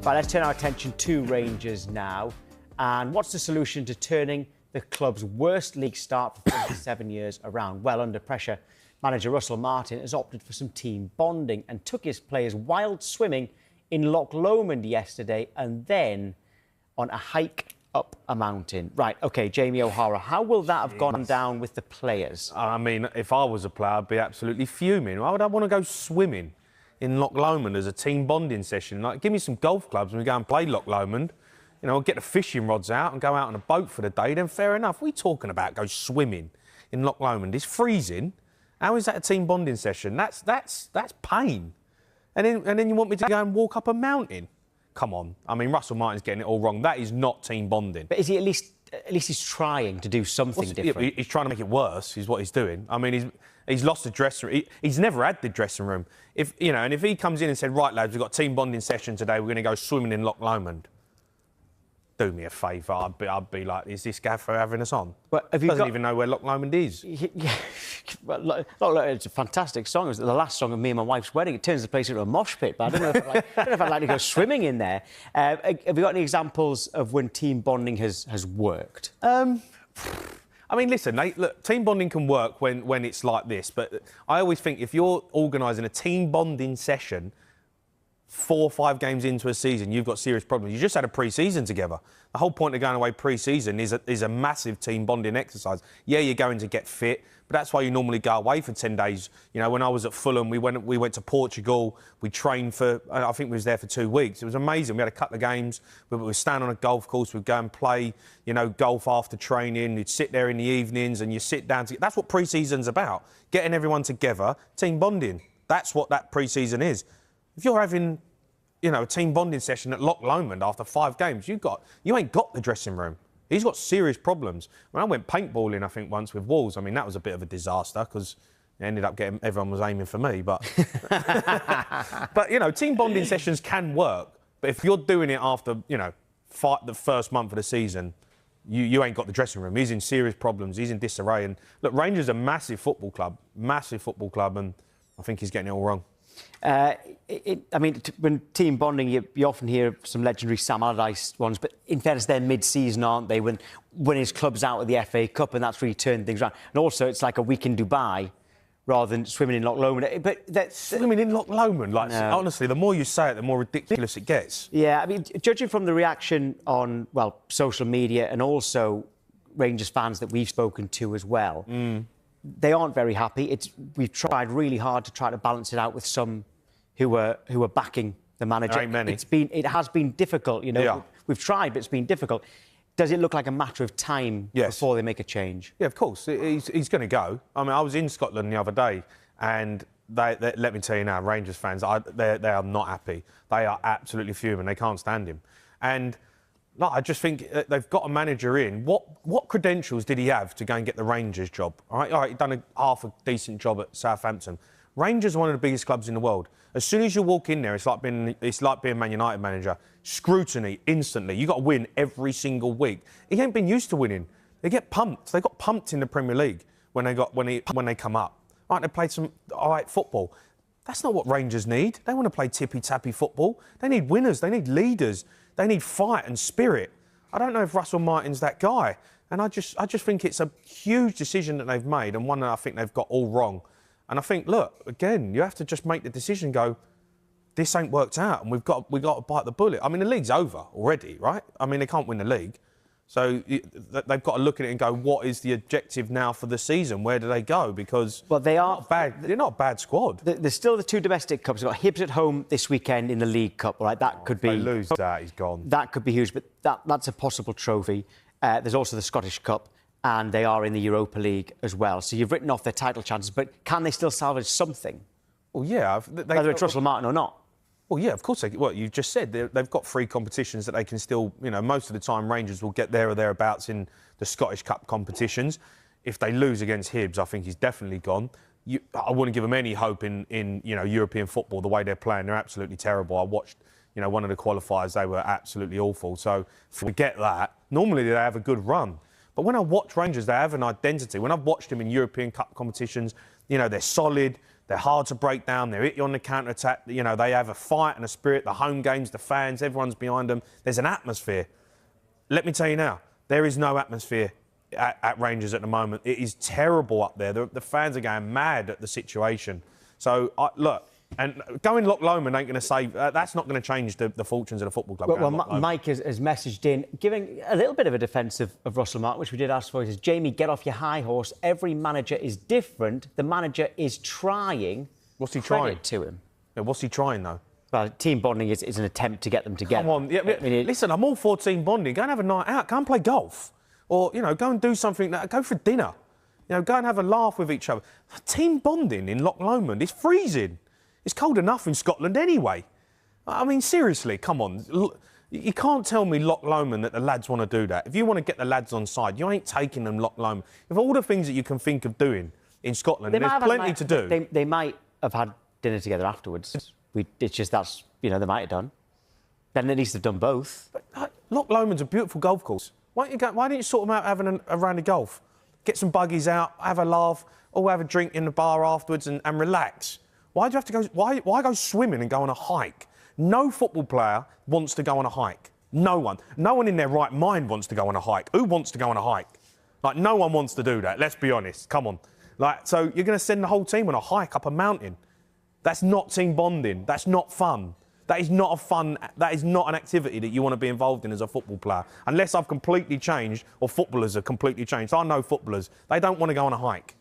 Right, let's turn our attention to Rangers now. And what's the solution to turning the club's worst league start for 27 years around? Well, under pressure, manager Russell Martin has opted for some team bonding and took his players wild swimming in Loch Lomond yesterday and then on a hike up a mountain. Right, OK, Jamie O'Hara, how will that have gone down with the players? I mean, if I was a player, I'd be absolutely fuming. Why would I want to go swimming in Loch Lomond as a team bonding session? Like, give me some golf clubs and we go and play Loch Lomond. You know, get the fishing rods out and go out on a boat for the day, then fair enough. What are we talking about? Go swimming in Loch Lomond. It's freezing. How is that a team bonding session? That's pain. And then you want me to go and walk up a mountain? Come on. I mean, Russell Martin's getting it all wrong. That is not team bonding. But is he at least he's trying to do something different? Yeah, he's trying to make it worse, is what he's doing. I mean, he's lost the dressing room. He's never had the dressing room. If he comes in and said, right, lads, we've got a team bonding session today, we're going to go swimming in Loch Lomond. Do me a favour, I'd be like, is this gaffer having us on? But have you doesn't even know where Loch Lomond is. Yeah, well, it's a fantastic song. It was the last song of me and my wife's wedding. It turns the place into a mosh pit, but I don't know if I'd like to go swimming in there. Have you got any examples of when team bonding has worked? I mean, listen, look, team bonding can work when it's like this, but I always think if you're organising a team bonding session 4 or 5 games into a season, you've got serious problems. You just had a pre-season together. The whole point of going away pre-season is a massive team bonding exercise. Yeah, you're going to get fit, but that's why you normally go away for 10 days. You know, when I was at Fulham, we went to Portugal. We trained for, I think we was there for 2 weeks. It was amazing. We had a couple of games. We would stand on a golf course. We'd go and play, you know, golf after training. You'd sit there in the evenings and you sit down. That's what pre-season's about. Getting everyone together, team bonding. That's what that pre-season is. If you're having, you know, a team bonding session at Loch Lomond after 5 games, you ain't got the dressing room. He's got serious problems. When I went paintballing, I think, once with Wolves, I mean, that was a bit of a disaster because it ended up everyone was aiming for me. But, but you know, team bonding sessions can work. But if you're doing it after, you know, the first month of the season, you ain't got the dressing room. He's in serious problems. He's in disarray. And look, Rangers are a massive football club, and I think he's getting it all wrong. I mean, when team bonding, you often hear some legendary Sam Allardyce ones, but in fairness, they're mid-season, aren't they? When his club's out of the FA Cup, and that's really turned things around. And also, it's like a week in Dubai rather than swimming in Loch Lomond. But swimming in Loch Lomond, like, no. Honestly, the more you say it, the more ridiculous it gets. Yeah, I mean, judging from the reaction on, well, social media and also Rangers fans that we've spoken to as well, they aren't very happy. We've tried really hard to try to balance it out with some who are backing the manager. There ain't many. It has been difficult, you know. Yeah. We've tried, but it's been difficult. Does it look like a matter of time before they make a change? Yeah, of course. He's going to go. I mean, I was in Scotland the other day, and they let me tell you now, Rangers fans, they are not happy. They are absolutely fuming. They can't stand him. And I just think they've got a manager in. What credentials did he have to go and get the Rangers job? All right, he'd done half a decent job at Southampton. Rangers are one of the biggest clubs in the world. As soon as you walk in there, it's like being Man United manager. Scrutiny instantly. You got to win every single week. He ain't been used to winning. They get pumped. They got pumped in the Premier League when they come up. Right, they played some all right football. That's not what Rangers need. They want to play tippy-tappy football. They need winners. They need leaders. They need fight and spirit. I don't know if Russell Martin's that guy. And I just think it's a huge decision that they've made, and one that I think they've got all wrong. And I think, look, again, you have to just make the decision, go, this ain't worked out, and we've got to bite the bullet. I mean, the league's over already, right? I mean, they can't win the league. So they've got to look at it and go, what is the objective now for the season? Where do they go? Because they're not a bad squad. There's still the 2 domestic cups. They've got Hibs at home this weekend in the League Cup, all right? That could be... If they lose that, he's gone. That could be huge, but that's a possible trophy. There's also the Scottish Cup, and they are in the Europa League as well. So you've written off their title chances, but can they still salvage something? Well, yeah. Whether it's Russell Martin or not. Well, yeah, of course. Well, you just said they've got 3 competitions that they can still, you know, most of the time Rangers will get there or thereabouts in the Scottish Cup competitions. If they lose against Hibs, I think he's definitely gone. I wouldn't give them any hope in you know, European football, the way they're playing. They're absolutely terrible. I watched, you know, one of the qualifiers, they were absolutely awful. So forget that. Normally they have a good run. But when I watch Rangers, they have an identity. When I've watched them in European Cup competitions, you know, they're solid. They're hard to break down. They hit you on the counter-attack. You know, they have a fight and a spirit. The home games, the fans, everyone's behind them. There's an atmosphere. Let me tell you now, there is no atmosphere at Rangers at the moment. It is terrible up there. The fans are going mad at the situation. So, look, and going Loch Lomond ain't going to save... that's not going to change the fortunes of the football club. Well, Mike has messaged in, giving a little bit of a defence of Russell Martin, which we did ask for. He says, Jamie, get off your high horse. Every manager is different. The manager is trying. What's he trying? Credit to him. Yeah, what's he trying, though? Well, team bonding is an attempt to get them together. Come on. Yeah, listen, I'm all for team bonding. Go and have a night out. Go and play golf. Or, you know, go and do something. Go for dinner. You know, go and have a laugh with each other. Team bonding in Loch Lomond is freezing. It's cold enough in Scotland anyway. I mean, seriously, come on. You can't tell me Loch Lomond that the lads want to do that. If you want to get the lads on side, you ain't taking them Loch Lomond. Of all the things that you can think of doing in Scotland, there's plenty to do. They might have had dinner together afterwards. It's just that's, you know, they might have done. Then at least they've done both. But Loch Lomond's a beautiful golf course. Why don't you sort them out having a round of golf? Get some buggies out, have a laugh, or have a drink in the bar afterwards and relax. Why do you have to go? Why go swimming and go on a hike? No football player wants to go on a hike. No one. No one in their right mind wants to go on a hike. Who wants to go on a hike? Like, no one wants to do that. Let's be honest. Come on. Like, so you're going to send the whole team on a hike up a mountain? That's not team bonding. That's not fun. That is not an activity that you want to be involved in as a football player. Unless I've completely changed or footballers have completely changed. I know footballers. They don't want to go on a hike.